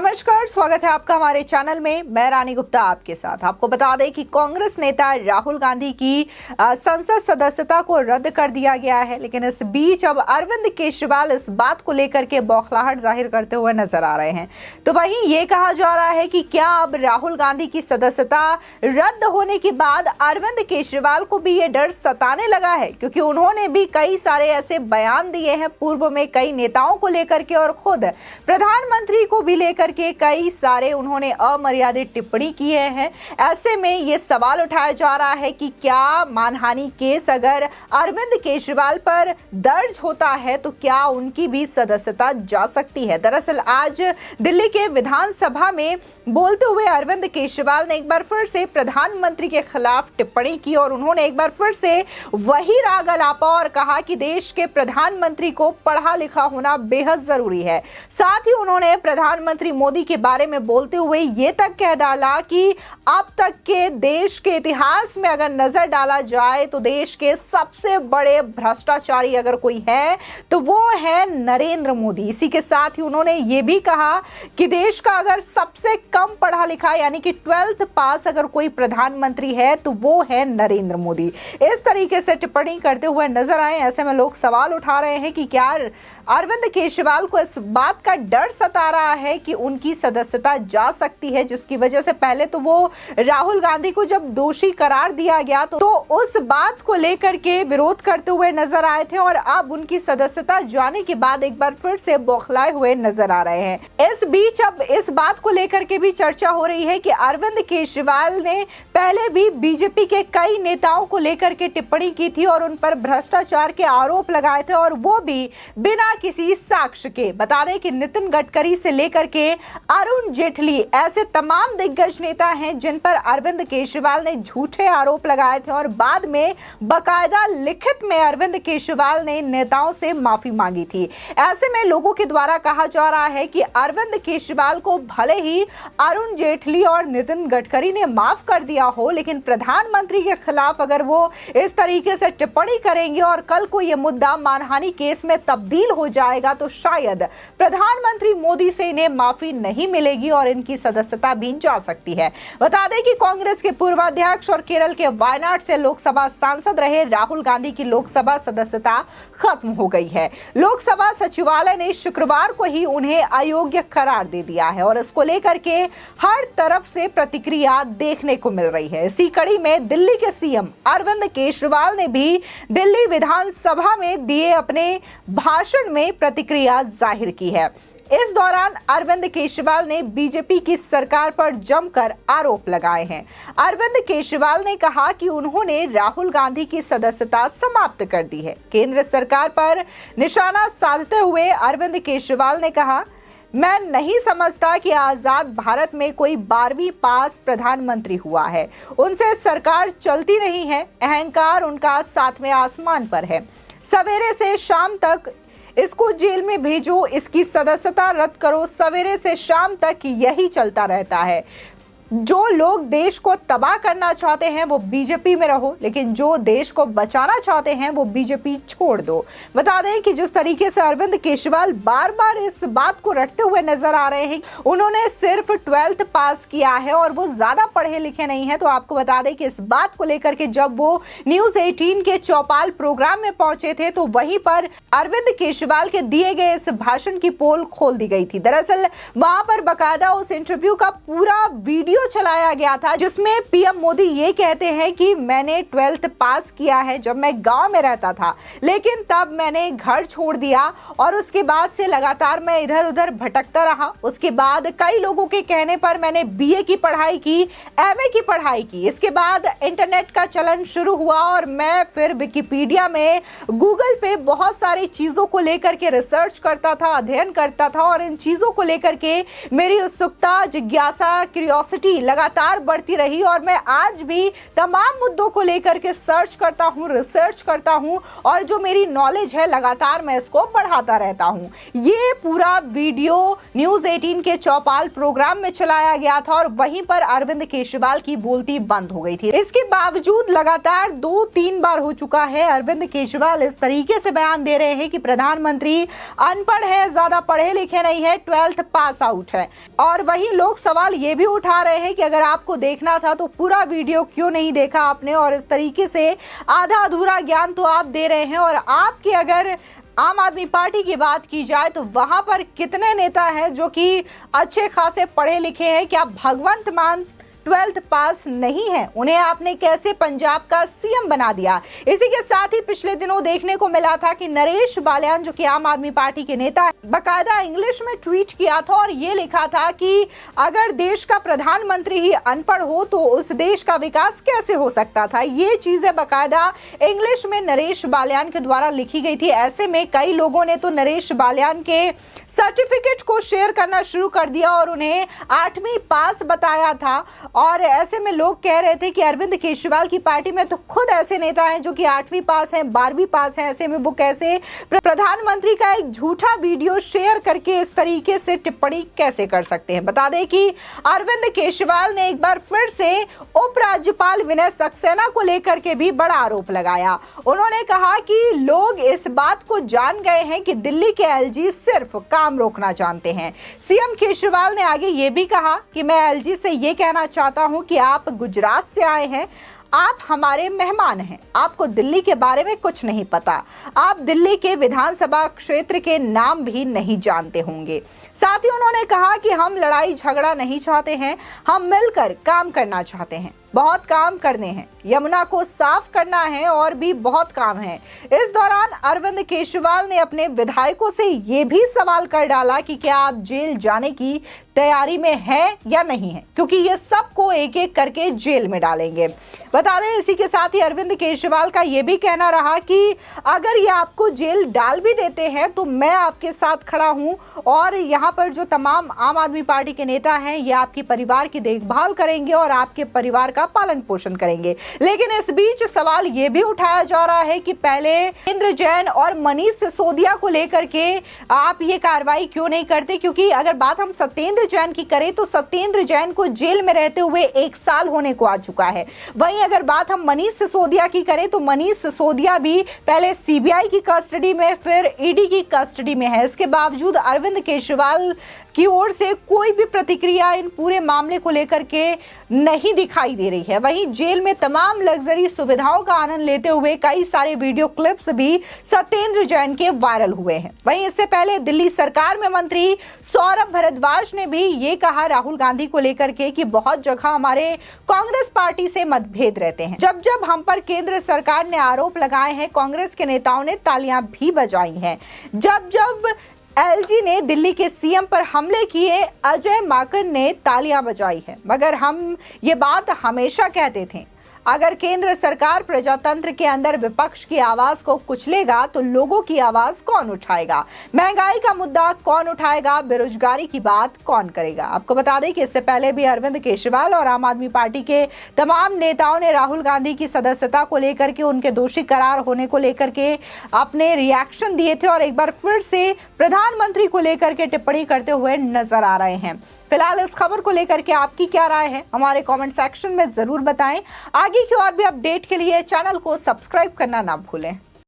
नमस्कार, स्वागत है आपका हमारे चैनल में। मैं रानी गुप्ता आपके साथ। आपको बता दें कि कांग्रेस नेता राहुल गांधी की संसद सदस्यता को रद्द कर दिया गया है, लेकिन इस बीच अब अरविंद केजरीवाल इस बात को लेकर के बौखलाहट जाहिर करते हुए नजर आ रहे हैं। तो वहीं ये कहा जा रहा है कि क्या अब राहुल गांधी की सदस्यता रद्द होने के बाद अरविंद केजरीवाल को भी ये डर सताने लगा है, क्योंकि उन्होंने भी कई सारे ऐसे बयान दिए हैं पूर्व में कई नेताओं को लेकर के, और खुद प्रधानमंत्री को भी लेकर के कई सारे उन्होंने अमर्यादित टिप्पणी किए हैं। ऐसे में ये सवाल उठाया जा रहा है कि क्या मानहानि केस अगर अरविंद केजरीवाल पर दर्ज होता है तो क्या उनकी भी सदस्यता जा सकती है। दरअसल आज दिल्ली के विधानसभा में बोलते हुए अरविंद केजरीवाल ने एक बार फिर से प्रधानमंत्री के खिलाफ टिप्पणी की और उन्होंने एक बार फिर से वही राग अलापा और कहा कि देश के प्रधानमंत्री को पढ़ा लिखा होना बेहद जरूरी है। साथ ही उन्होंने प्रधानमंत्री मोदी के बारे में बोलते हुए ये तक कह डाला कि अब तक के देश के इतिहास में अगर नजर डाला जाए तो देश के सबसे बड़े भ्रष्टाचारी अगर कोई है तो वो है नरेंद्र मोदी। इसी के साथ ही उन्होंने ये भी कहा कि देश का अगर सबसे कम पढ़ा लिखा यानी कि 12th पास अगर कोई प्रधानमंत्री है तो वो है नरेंद्र मोदी। इस तरीके से टिप्पणी करते हुए नजर आए। ऐसे में लोग सवाल उठा रहे हैं कि क्या अरविंद केजरीवाल को इस बात का डर सता रहा है कि उनकी सदस्यता जा सकती है, जिसकी वजह से पहले तो वो राहुल गांधी को जब दोषी करार दिया गया तो उस बात को लेकर के विरोध करते हुए नजर आए थे, और अब उनकी सदस्यता जाने के बाद एक बार फिर से बौखलाए हुए नजर आ रहे हैं। इस बीच अब इस बात को लेकर के भी चर्चा हो रही है कि अरविंद केजरीवाल ने पहले भी बीजेपी के कई नेताओं को लेकर के टिप्पणी की थी और उन पर भ्रष्टाचार के आरोप लगाए थे, और वो भी बिना किसी साक्ष्य के। बता दें कि नितिन गडकरी से लेकर के अरुण जेटली ऐसे तमाम दिग्गज नेता हैं जिन पर अरविंद केजरीवाल ने झूठे आरोप लगाए थे, और बाद में बकायदा लिखित में अरविंद केजरीवाल ने नेताओं से माफी मांगी थी। ऐसे में लोगों के द्वारा कहा जा रहा है कि अरविंद केजरीवाल को भले ही अरुण जेटली और नितिन गडकरी ने माफ कर दिया हो, लेकिन प्रधानमंत्री के खिलाफ अगर वो इस तरीके से टिप्पणी करेंगे और कल को यह मुद्दा मानहानि केस में तब्दील हो जाएगा तो शायद प्रधानमंत्री मोदी से इन्हें माफी नहीं मिलेगी और इनकी सदस्यता भी जा सकती है। बता दें कि कांग्रेस के पूर्व अध्यक्ष और केरल के वायनाड से लोकसभा सांसद रहे राहुल गांधी की लोकसभा सदस्यता खत्म हो गई है। लोकसभा सचिवालय ने शुक्रवार को ही उन्हें अयोग्य करार दे दिया है और इसको लेकर के हर तरफ से प्रतिक्रिया देखने को मिल रही है। इसी कड़ी में दिल्ली के सीएम अरविंद केजरीवाल ने भी दिल्ली विधानसभा में दिए अपने भाषण में प्रतिक्रिया जाहिर की है। इस दौरान अरविंद केजरीवाल ने बीजेपी की सरकार पर जमकर आरोप लगाए हैं। अरविंद केजरीवाल ने कहा कि उन्होंने राहुल गांधी की सदस्यता समाप्त कर दी है। केंद्र सरकार पर निशाना साधते हुए अरविंद केजरीवाल ने कहा, मैं नहीं समझता कि आजाद भारत में कोई 12वीं पास प्रधानमंत्री हुआ है। उनसे सरकार चलती नहीं है। अहंकार उनका 7वें आसमान पर है। सवेरे से शाम तक इसको जेल में भेजो, इसकी सदस्यता रद्द करो, सवेरे से शाम तक यही चलता रहता है। जो लोग देश को तबाह करना चाहते हैं वो बीजेपी में रहो, लेकिन जो देश को बचाना चाहते हैं वो बीजेपी छोड़ दो। बता दें कि जिस तरीके से अरविंद केजरीवाल बार बार इस बात को रटते हुए नजर आ रहे हैं, उन्होंने सिर्फ 12th पास किया है और वो ज्यादा पढ़े लिखे नहीं है। तो आपको बता दें कि इस बात को लेकर के जब वो न्यूज 18 के चौपाल प्रोग्राम में पहुंचे थे तो वहीं पर अरविंद केजरीवाल के दिए गए इस भाषण की पोल खोल दी गई थी। दरअसल वहां पर बकायदा उस इंटरव्यू का पूरा वीडियो चलाया गया था जिसमें पीएम मोदी ये कहते हैं कि मैंने 12th पास किया है जब मैं गांव में रहता था, लेकिन तब मैंने घर छोड़ दिया और उसके बाद से लगातार मैं इधर उधर भटकता रहा। उसके बाद कई लोगों के कहने पर मैंने बीए की पढ़ाई की, एमए की पढ़ाई की। इसके बाद इंटरनेट का चलन शुरू हुआ और मैं फिर विकिपीडिया में, गूगल पे बहुत सारी चीजों को लेकर के रिसर्च करता था, अध्ययन करता था, और इन चीजों को लेकर के मेरी उत्सुकता, जिज्ञासा, क्यूरियोसिटी बेचैनी लगातार बढ़ती रही और मैं आज भी तमाम मुद्दों को लेकर के सर्च करता हूं, रिसर्च करता हूं और जो मेरी नॉलेज है लगातार मैं इसको बढ़ाता रहता हूं। ये पूरा वीडियो न्यूज़ 18 के चौपाल प्रोग्राम में चलाया गया था और वहीं पर अरविंद केजरीवाल की बोलती बंद हो गई थी। इसके बावजूद लगातार 2-3 बार हो चुका है अरविंद केजरीवाल इस तरीके से बयान दे रहे हैं कि प्रधानमंत्री अनपढ़ है, ज्यादा पढ़े लिखे नहीं है, 12th पास आउट है। और वहीं लोग सवाल ये भी उठा रहे हैं कि अगर आपको देखना था तो पूरा वीडियो क्यों नहीं देखा आपने, और इस तरीके से आधा अधूरा ज्ञान तो आप दे रहे हैं। और आपके अगर आम आदमी पार्टी की बात की जाए तो वहां पर कितने नेता हैं जो कि अच्छे खासे पढ़े लिखे हैं? क्या भगवंत मान 12th पास नहीं है? उन्हें आपने कैसे पंजाब का सीएम बना दिया? इसी के साथ ही पिछले दिनों देखने को मिला था कि नरेश बालियान जो कि आम आदमी पार्टी के नेता है, बाकायदा इंग्लिश में ट्वीट किया था और ये लिखा था कि अगर देश का प्रधानमंत्री ही अनपढ़ हो तो उस देश का विकास कैसे हो सकता था। ये चीजें बाकायदा इंग्लिश में नरेश बालियान के द्वारा लिखी गई थी। ऐसे में कई लोगों ने तो नरेश बालियान के सर्टिफिकेट को शेयर करना शुरू कर दिया और उन्हें 8वीं पास बताया था। और ऐसे में लोग कह रहे थे कि अरविंद केजरीवाल की पार्टी में तो खुद ऐसे नेता हैं जो कि 8वीं पास हैं, 12वीं पास हैं। ऐसे में वो कैसे प्रधानमंत्री का एक झूठा वीडियो शेयर करके इस तरीके से टिप्पणी कैसे कर सकते हैं। बता दें कि अरविंद केजरीवाल ने एक बार फिर से उपराज्यपाल विनय सक्सेना को लेकर के भी बड़ा आरोप लगाया। उन्होंने कहा कि लोग इस बात को जान गए हैं कि दिल्ली के एलजी सिर्फ काम रोकना जानते हैं। सीएम केजरीवाल ने आगे ये भी कहा कि मैं एलजी से ये कहना चाहता हूं कि आप गुजरात से आए हैं, आप हमारे मेहमान हैं, आपको दिल्ली के बारे में कुछ नहीं पता, आप दिल्ली के विधानसभा क्षेत्र के नाम भी नहीं जानते होंगे। साथ ही उन्होंने कहा कि हम लड़ाई झगड़ा नहीं चाहते हैं, हम मिलकर काम करना चाहते हैं, बहुत काम करने हैं, यमुना को साफ करना है और भी बहुत काम है। इस दौरान अरविंद केजरीवाल ने अपने विधायकों से ये भी सवाल कर डाला कि क्या आप जेल जाने की तैयारी में हैं या नहीं है, क्योंकि ये सबको एक एक करके जेल में डालेंगे। बता दें इसी के साथ ही अरविंद केजरीवाल का ये भी कहना रहा कि अगर ये आपको जेल डाल भी देते हैं तो मैं आपके साथ खड़ा हूं और यहाँ पर जो तमाम आम आदमी पार्टी के नेता हैं ये आपके परिवार की देखभाल करेंगे और आपके परिवार का पालन पोषण करेंगे। लेकिन इस बीच सवाल ये भी उठाया जा रहा है कि पहले सत्येंद्र जैन और मनीष सिसोदिया को लेकर के आप ये कार्रवाई क्यों नहीं करते, क्योंकि अगर बात हम सत्येंद्र जैन की करें तो सत्येंद्र जैन को जेल में रहते हुए 1 साल होने को आ चुका है। वहीं अगर बात हम मनीष सिसोदिया की करें तो मनीष सिसोदिया भी पहले सीबीआई की कस्टडी में फिर ईडी की कस्टडी में है। इसके बावजूद अरविंद केजरीवाल की ओर से कोई भी प्रतिक्रिया इन पूरे मामले को लेकर के नहीं दिखाई दे रही है। वहीं जेल में तमाम लग्जरी सुविधाओं का आनंद लेते हुए कई सारे वीडियो क्लिप्स भी सत्येंद्र जैन के वायरल हुए हैं। वहीं इससे पहले दिल्ली सरकार में मंत्री सौरभ भारद्वाज ने भी ये कहा राहुल गांधी को लेकर के कि बहुत जगह हमारे कांग्रेस पार्टी से मतभेद रहते हैं। जब जब हम पर केंद्र सरकार ने आरोप लगाए हैं कांग्रेस के नेताओं ने तालियां भी बजाई हैं। जब जब एलजी ने दिल्ली के सीएम पर हमले किए अजय माकन ने तालियां बजाई है। मगर हम ये बात हमेशा कहते थे, अगर केंद्र सरकार प्रजातंत्र के अंदर विपक्ष की आवाज को कुचलेगा तो लोगों की आवाज कौन उठाएगा? महंगाई का मुद्दा कौन उठाएगा? बेरोजगारी की बात कौन करेगा? आपको बता दें कि इससे पहले भी अरविंद केजरीवाल और आम आदमी पार्टी के तमाम नेताओं ने राहुल गांधी की सदस्यता को लेकर के, उनके दोषी करार होने को लेकर के अपने रिएक्शन दिए थे और एक बार फिर से प्रधानमंत्री को लेकर के टिप्पणी करते हुए नजर आ रहे हैं। फिलहाल इस खबर को लेकर के आपकी क्या राय है हमारे कमेंट सेक्शन में जरूर बताएं। आगे की और भी अपडेट के लिए चैनल को सब्सक्राइब करना ना भूलें।